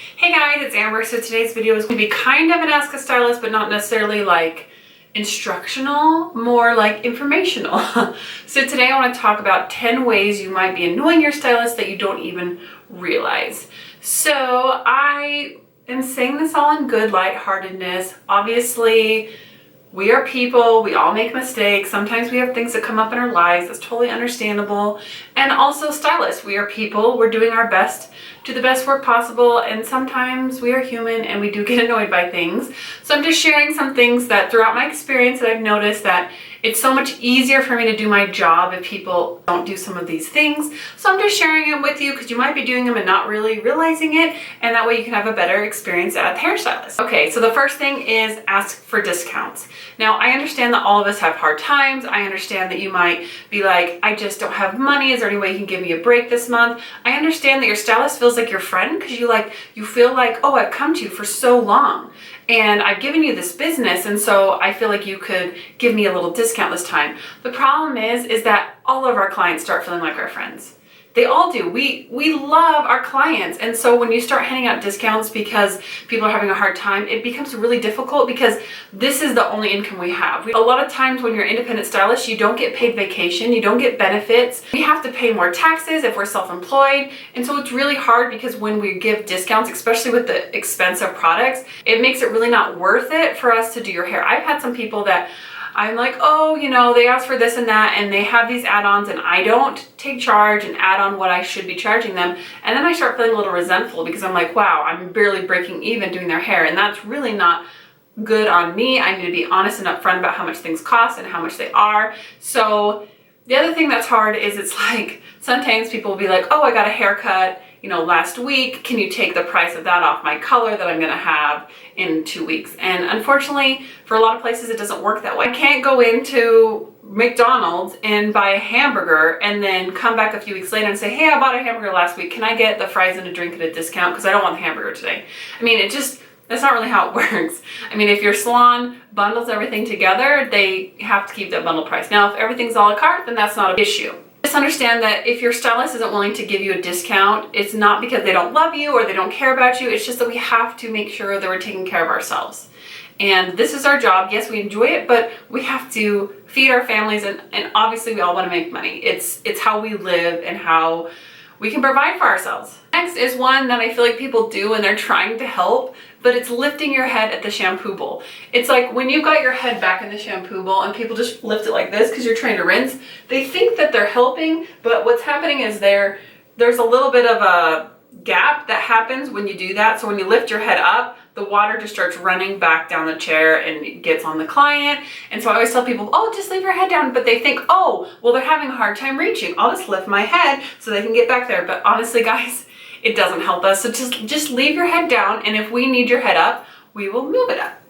Hey guys, it's Amber. So today's video is going to be kind of an Ask a Stylist, but not necessarily like instructional, more like informational. So today I want to talk about 10 ways you might be annoying your stylist that you don't even realize. So I am saying this all in good lightheartedness. Obviously, we are people, we all make mistakes. Sometimes we have things that come up in our lives. That's totally understandable. And also stylists, we are people, we're doing our best, do the best work possible, and sometimes we are human and we do get annoyed by things. So I'm just sharing some things that throughout my experience that I've noticed that it's so much easier for me to do my job if people don't do some of these things. So I'm just sharing it with you because you might be doing them and not really realizing it, and that way you can have a better experience at the hairstylist. Okay, so the first thing is ask for discounts. Now, I understand that all of us have hard times. I understand that you might be like, I just don't have money. Is there any way you can give me a break this month? I understand that your stylist feels like your friend because you feel like, oh, I've come to you for so long and I've given you this business, and so I feel like you could give me a little discount this time. The problem is that all of our clients start feeling like our friends. They all do. We love our clients. And so when you start handing out discounts because people are having a hard time, it becomes really difficult because this is the only income we have. A lot of times when you're an independent stylist, you don't get paid vacation, you don't get benefits. We have to pay more taxes if we're self-employed. And so it's really hard because when we give discounts, especially with the expensive products, it makes it really not worth it for us to do your hair. I've had some people that I'm like, oh, they ask for this and that, and they have these add-ons, and I don't take charge and add on what I should be charging them. And then I start feeling a little resentful because I'm like, wow, I'm barely breaking even doing their hair. And that's really not good on me. I need to be honest and upfront about how much things cost and how much they are. So the other thing that's hard is it's like, sometimes people will be like, oh, I got a haircut, last week. Can you take the price of that off my color that I'm gonna have in 2 weeks? And unfortunately, for a lot of places, it doesn't work that way. I can't go into McDonald's and buy a hamburger and then come back a few weeks later and say, hey, I bought a hamburger last week. Can I get the fries and a drink at a discount? Because I don't want the hamburger today. I mean, that's not really how it works. I mean, if your salon bundles everything together, they have to keep that bundle price. Now, if everything's a la carte, then that's not an issue. Just understand that if your stylist isn't willing to give you a discount, it's not because they don't love you or they don't care about you. It's just that we have to make sure that we're taking care of ourselves. And this is our job. Yes, we enjoy it, but we have to feed our families, and obviously we all want to make money. It's how we live and how we can provide for ourselves. Next is one that I feel like people do when they're trying to help, but it's lifting your head at the shampoo bowl. It's like when you've got your head back in the shampoo bowl and people just lift it like this because you're trying to rinse, they think that they're helping, but what's happening is there's a little bit of a gap that happens when you do that. So when you lift your head up, the water just starts running back down the chair and it gets on the client. And so I always tell people, oh, just leave your head down. But they think, oh, well, they're having a hard time reaching. I'll just lift my head so they can get back there. But honestly, guys, it doesn't help us. So just leave your head down. And if we need your head up, we will move it up.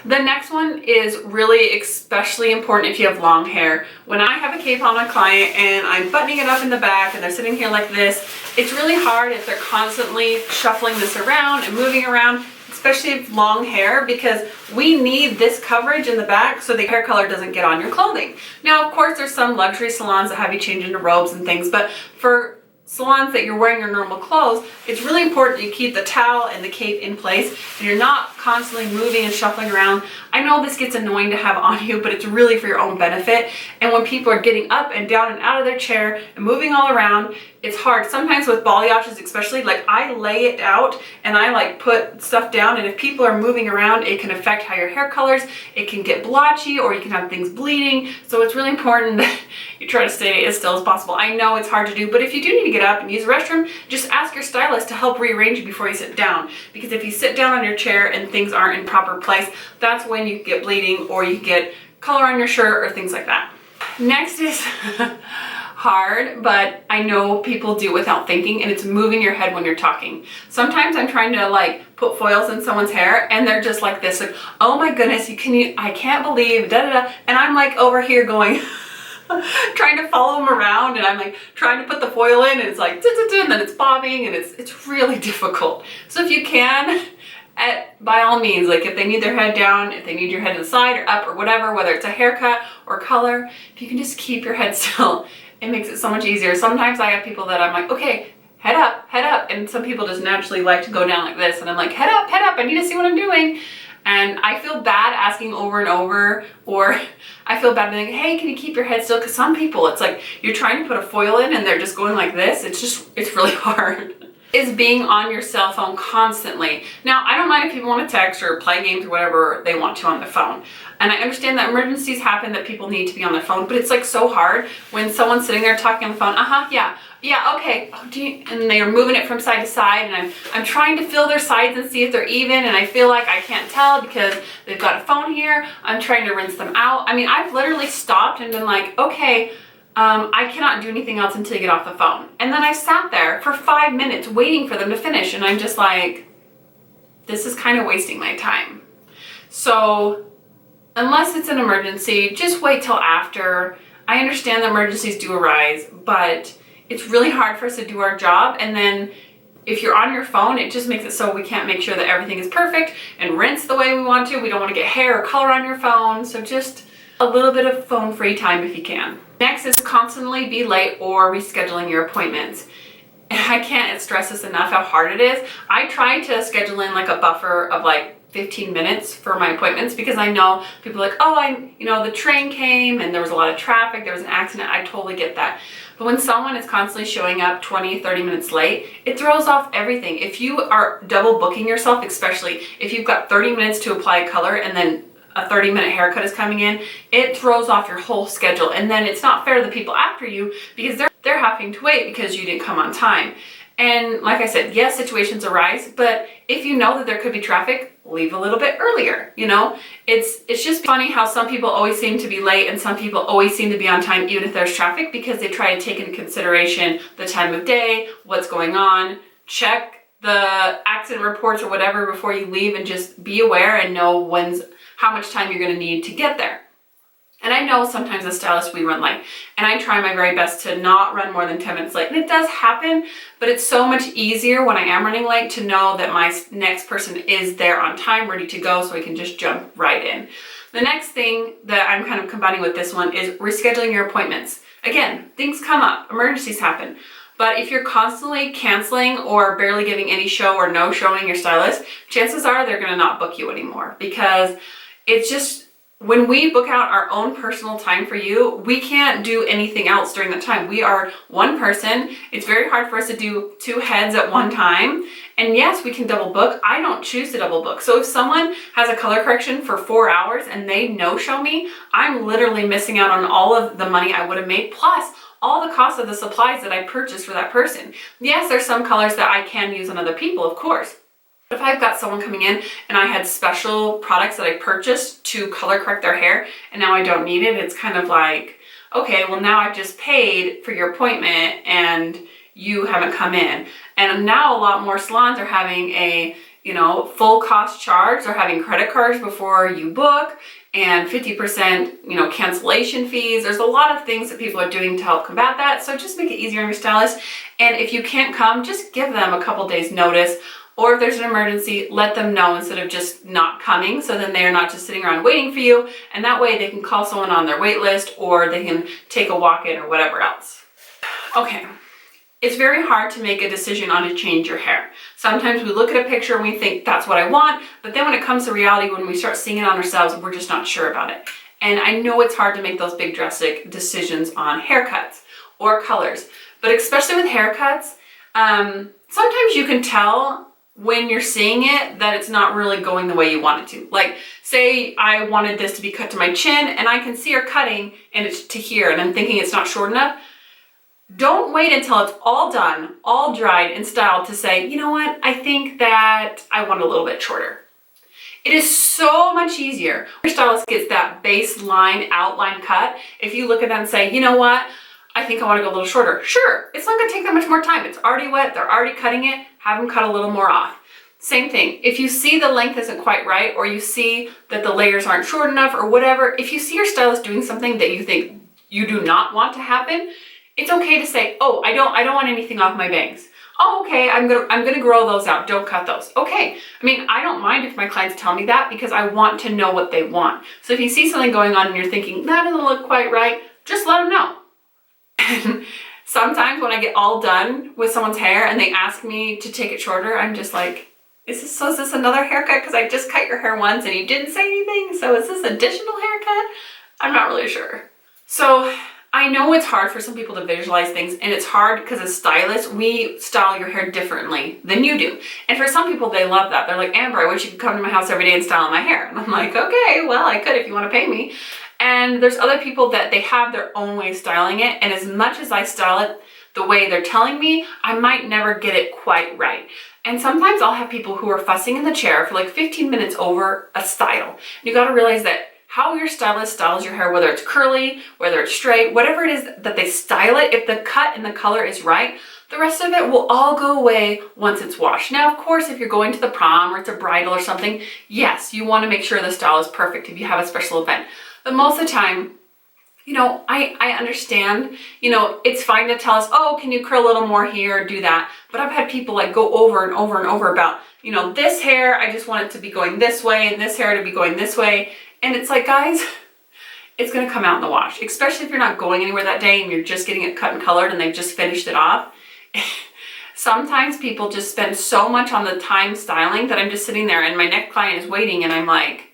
The next one is really especially important if you have long hair. When I have a cape on a client and I'm buttoning it up in the back and they're sitting here like this, it's really hard if they're constantly shuffling this around and moving around, especially if long hair, because we need this coverage in the back so the hair color doesn't get on your clothing. Now, of course, there's some luxury salons that have you change into robes and things, but for salons that you're wearing your normal clothes, it's really important you keep the towel and the cape in place and you're not constantly moving and shuffling around. I know this gets annoying to have on you, but it's really for your own benefit. And when people are getting up and down and out of their chair and moving all around, it's hard. Sometimes with balayages especially, like I lay it out and I like put stuff down, and if people are moving around, it can affect how your hair colors. It can get blotchy or you can have things bleeding. So it's really important that you try to stay as still as possible. I know it's hard to do, but if you do need to get up and use the restroom, just ask your stylist to help rearrange you before you sit down. Because if you sit down on your chair and things aren't in proper place, that's when you get bleeding or you get color on your shirt or things like that. Next is hard, but I know people do without thinking, and it's moving your head when you're talking. Sometimes I'm trying to like put foils in someone's hair and they're just like this, like, oh my goodness, I can't believe, da da da. And I'm like over here going, trying to follow them around, and I'm like trying to put the foil in, and it's like, and then it's bobbing, and it's really difficult. So if you can, by all means, like if they need their head down, if they need your head to the side or up or whatever, whether it's a haircut or color, if you can just keep your head still, it makes it so much easier. Sometimes I have people that I'm like, okay, head up, head up. And some people just naturally like to go down like this. And I'm like, head up, I need to see what I'm doing. And I feel bad asking over and over, or I feel bad being like, hey, can you keep your head still? Because some people, it's like you're trying to put a foil in and they're just going like this. It's really hard. Is being on your cell phone constantly. Now, I don't mind if people want to text or play games or whatever they want to on their phone. And I understand that emergencies happen, that people need to be on their phone, but it's like so hard when someone's sitting there talking on the phone. Yeah, okay. Oh, and they are moving it from side to side, and I'm trying to feel their sides and see if they're even, and I feel like I can't tell because they've got a phone here. I'm trying to rinse them out. I mean, I've literally stopped and been like, okay, I cannot do anything else until you get off the phone. And then I sat there for 5 minutes waiting for them to finish, and I'm just like, this is kind of wasting my time. So unless it's an emergency, just wait till after. I understand that emergencies do arise, but it's really hard for us to do our job. And then if you're on your phone, it just makes it so we can't make sure that everything is perfect and rinse the way we want to. We don't want to get hair or color on your phone. So just a little bit of phone-free time if you can. Next is constantly be late or rescheduling your appointments. I can't stress this enough how hard it is. I try to schedule in like a buffer of like 15 minutes for my appointments because I know people are like, oh, the train came and there was a lot of traffic, there was an accident. I totally get that. But when someone is constantly showing up 20, 30 minutes late, it throws off everything. If you are double booking yourself, especially if you've got 30 minutes to apply a color and then a 30-minute haircut is coming in, it throws off your whole schedule. And then it's not fair to the people after you because they're having to wait because you didn't come on time. And like I said, yes, situations arise, but if you know that there could be traffic, leave a little bit earlier, It's just funny how some people always seem to be late and some people always seem to be on time even if there's traffic because they try to take into consideration the time of day, what's going on, check the accident reports or whatever before you leave, and just be aware and know how much time you're going to need to get there. And I know sometimes as stylists we run late, and I try my very best to not run more than 10 minutes late. And it does happen, but it's so much easier when I am running late to know that my next person is there on time, ready to go, so we can just jump right in. The next thing that I'm kind of combining with this one is rescheduling your appointments. Again, things come up, emergencies happen. But if you're constantly canceling or barely giving any show or no showing your stylist, chances are they're going to not book you anymore because it's just, when we book out our own personal time for you, we can't do anything else during that time. We are one person. It's very hard for us to do two heads at one time. And yes, we can double book. I don't choose to double book. So if someone has a color correction for 4 hours and they no-show me, I'm literally missing out on all of the money I would have made, plus all the cost of the supplies that I purchased for that person. Yes, there's some colors that I can use on other people, of course. If I've got someone coming in and I had special products that I purchased to color correct their hair and now I don't need it, it's kind of like, okay, well now I've just paid for your appointment and you haven't come in. And now a lot more salons are having a, full cost charge. They're having credit cards before you book and 50%, cancellation fees. There's a lot of things that people are doing to help combat that. So just make it easier on your stylist. And if you can't come, just give them a couple days notice. Or if there's an emergency, let them know instead of just not coming, so then they're not just sitting around waiting for you, and that way they can call someone on their wait list or they can take a walk-in or whatever else. Okay, it's very hard to make a decision on to change your hair. Sometimes we look at a picture and we think that's what I want, but then when it comes to reality, when we start seeing it on ourselves, we're just not sure about it. And I know it's hard to make those big drastic decisions on haircuts or colors, but especially with haircuts, sometimes you can tell when you're seeing it that it's not really going the way you want it to. Like, say I wanted this to be cut to my chin and I can see her cutting and it's to here and I'm thinking it's not short enough. Don't wait until it's all done, all dried and styled to say, you know what, I think that I want a little bit shorter. It is so much easier. Your stylist gets that baseline outline cut. If you look at that and say, you know what, I think I want to go a little shorter. Sure, it's not going to take that much more time. It's already wet, they're already cutting it, have them cut a little more off. Same thing, if you see the length isn't quite right or you see that the layers aren't short enough or whatever, if you see your stylist doing something that you think you do not want to happen, it's okay to say, oh, I don't want anything off my bangs. Oh, okay, I'm gonna grow those out, don't cut those. Okay, I mean, I don't mind if my clients tell me that because I want to know what they want. So if you see something going on and you're thinking, that doesn't look quite right, just let them know. Sometimes when I get all done with someone's hair and they ask me to take it shorter, I'm just like, is this another haircut? Because I just cut your hair once and you didn't say anything. So is this additional haircut? I'm not really sure. So I know it's hard for some people to visualize things, and it's hard because as stylists, we style your hair differently than you do. And for some people, they love that. They're like, Amber, I wish you could come to my house every day and style my hair. And I'm like, okay, well, I could if you want to pay me. And there's other people that they have their own way of styling it. And as much as I style it the way they're telling me, I might never get it quite right. And sometimes I'll have people who are fussing in the chair for like 15 minutes over a style. And you got to realize that how your stylist styles your hair, whether it's curly, whether it's straight, whatever it is that they style it, if the cut and the color is right, the rest of it will all go away once it's washed. Now, of course, if you're going to the prom or it's a bridal or something, yes, you want to make sure the style is perfect if you have a special event. But most of the time, you know, I understand, you know, it's fine to tell us, oh, can you curl a little more here, do that. But I've had people like go over and over and over about, you know, this hair, I just want it to be going this way and this hair to be going this way. And it's like, guys, it's going to come out in the wash, especially if you're not going anywhere that day and you're just getting it cut and colored and they've just finished it off. Sometimes people just spend so much on the time styling that I'm just sitting there and my next client is waiting and I'm like,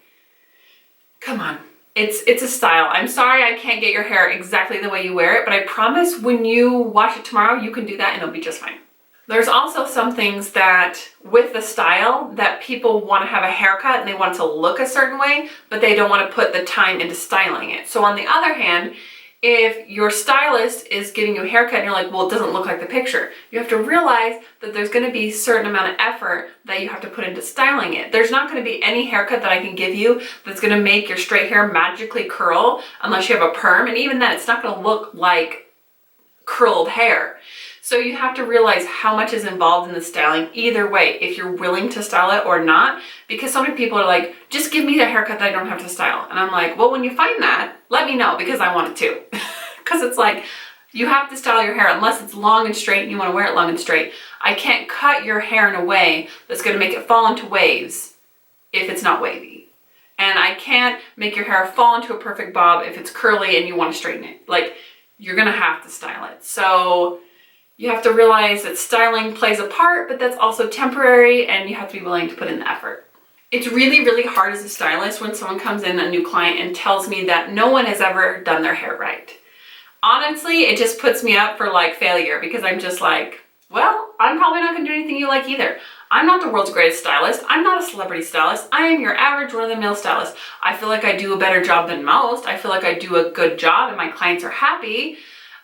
come on. It's a style. I'm sorry I can't get your hair exactly the way you wear it, but I promise when you wash it tomorrow, you can do that and it'll be just fine. There's also some things that with the style that people want to have a haircut and they want it to look a certain way, but they don't want to put the time into styling it. So on the other hand, if your stylist is giving you a haircut and you're like, well, it doesn't look like the picture, you have to realize that there's going to be a certain amount of effort that you have to put into styling it. There's not going to be any haircut that I can give you that's going to make your straight hair magically curl unless you have a perm. And even then, it's not going to look like curled hair. So you have to realize how much is involved in the styling either way, if you're willing to style it or not, because so many people are like, just give me the haircut that I don't have to style. And I'm like, well, when you find that, let me know because I want it too. Because it's like, you have to style your hair unless it's long and straight and you want to wear it long and straight. I can't cut your hair in a way that's going to make it fall into waves if it's not wavy. And I can't make your hair fall into a perfect bob if it's curly and you want to straighten it. Like, you're going to have to style it. So you have to realize that styling plays a part, but that's also temporary and you have to be willing to put in the effort. It's really, really hard as a stylist when someone comes in, a new client, and tells me that no one has ever done their hair right. Honestly, it just puts me up for like failure because I'm just like, well, I'm probably not gonna do anything you like either. I'm not the world's greatest stylist. I'm not a celebrity stylist. I am your average run-of-the-mill stylist. I feel like I do a better job than most. I feel like I do a good job and my clients are happy.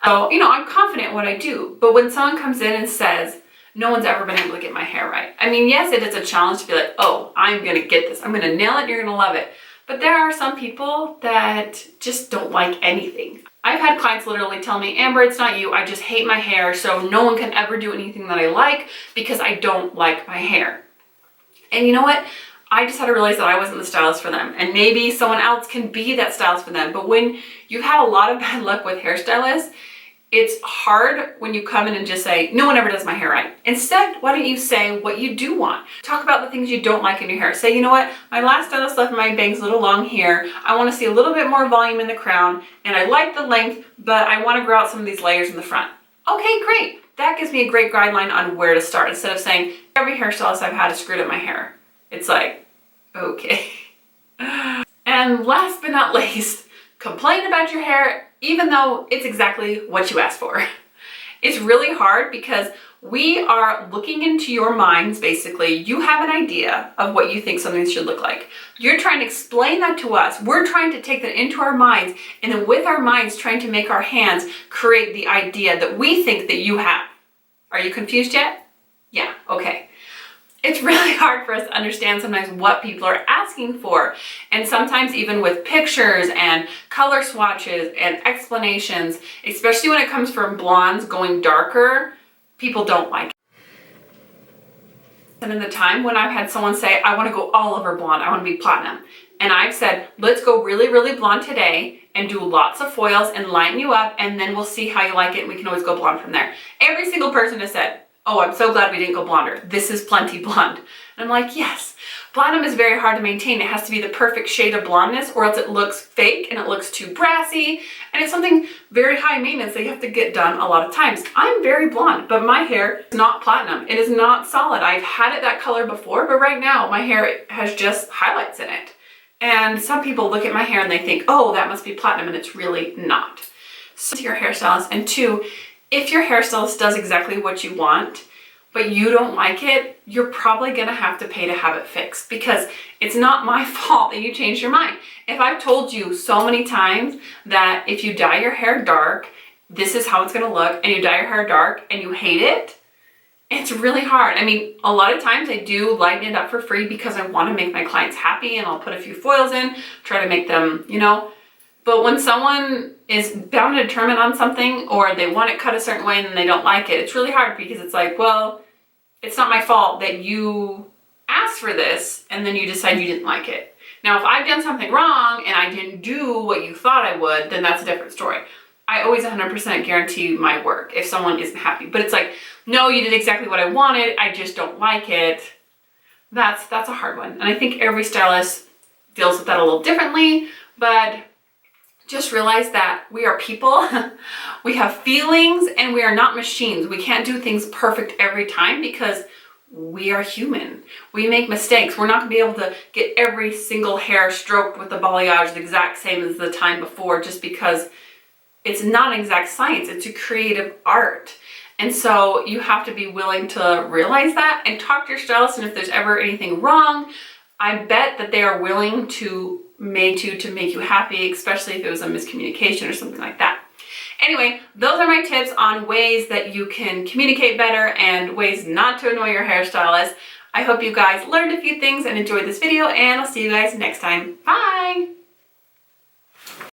So, you know, I'm confident in what I do. But when someone comes in and says, no one's ever been able to get my hair right. I mean, yes, it is a challenge to be like, oh, I'm going to get this. I'm going to nail it. You're going to love it. But there are some people that just don't like anything. I've had clients literally tell me, Amber, it's not you. I just hate my hair. So no one can ever do anything that I like because I don't like my hair. And you know what? I just had to realize that I wasn't the stylist for them. And maybe someone else can be that stylist for them. But when you've had a lot of bad luck with hairstylists, it's hard when you come in and just say, no one ever does my hair right. Instead, why don't you say what you do want? Talk about the things you don't like in your hair. Say, you know what? My last stylist left my bangs a little long here. I want to see a little bit more volume in the crown. And I like the length, but I want to grow out some of these layers in the front. Okay, great. That gives me a great guideline on where to start. Instead of saying, every hairstylist I've had has screwed up my hair. It's like, okay. And last but not least, complain about your hair even though it's exactly what you asked for. It's really hard because we are looking into your minds, basically. You have an idea of what you think something should look like. You're trying to explain that to us. We're trying to take that into our minds, and then with our minds trying to make our hands create the idea that we think that you have. Are you confused yet? Yeah, okay. It's really hard for us to understand sometimes what people are asking for. And sometimes even with pictures and color swatches and explanations, especially when it comes from blondes going darker, people don't like it. And in the time when I've had someone say, I want to go all over blonde, I want to be platinum. And I've said, let's go really, really blonde today and do lots of foils and lighten you up, and then we'll see how you like it and we can always go blonde from there. Every single person has said, oh, I'm so glad we didn't go blonder. This is plenty blonde. And I'm like, yes. Platinum is very hard to maintain. It has to be the perfect shade of blondness or else it looks fake and it looks too brassy. And it's something very high maintenance that you have to get done a lot of times. I'm very blonde, but my hair is not platinum. It is not solid. I've had it that color before, but right now my hair has just highlights in it. And some people look at my hair and they think, oh, that must be platinum, and it's really not. So to your hairstylist, and two, if your hairstylist does exactly what you want, but you don't like it, you're probably gonna have to pay to have it fixed because it's not my fault that you changed your mind. If I've told you so many times that if you dye your hair dark, this is how it's gonna look, and you dye your hair dark and you hate it, it's really hard. I mean, a lot of times I do lighten it up for free because I wanna make my clients happy, and I'll put a few foils in, try to make them, you know. But when someone is bound and determined on something, or they want it cut a certain way and then they don't like it, it's really hard because it's like, well, it's not my fault that you asked for this and then you decide you didn't like it. Now, if I've done something wrong and I didn't do what you thought I would, then that's a different story. I always 100% guarantee my work if someone isn't happy. But it's like, no, you did exactly what I wanted, I just don't like it. That's a hard one. And I think every stylist deals with that a little differently, but just realize that we are people, we have feelings, and we are not machines. We can't do things perfect every time because we are human. We make mistakes. We're not gonna be able to get every single hair stroked with the balayage the exact same as the time before just because it's not an exact science. It's a creative art. And so you have to be willing to realize that and talk to your stylist, and if there's ever anything wrong, I bet that they are willing to make you happy, especially if it was a miscommunication or something like that. Anyway, those are my tips on ways that you can communicate better and ways not to annoy your hairstylist. I hope you guys learned a few things and enjoyed this video, and I'll see you guys next time. Bye!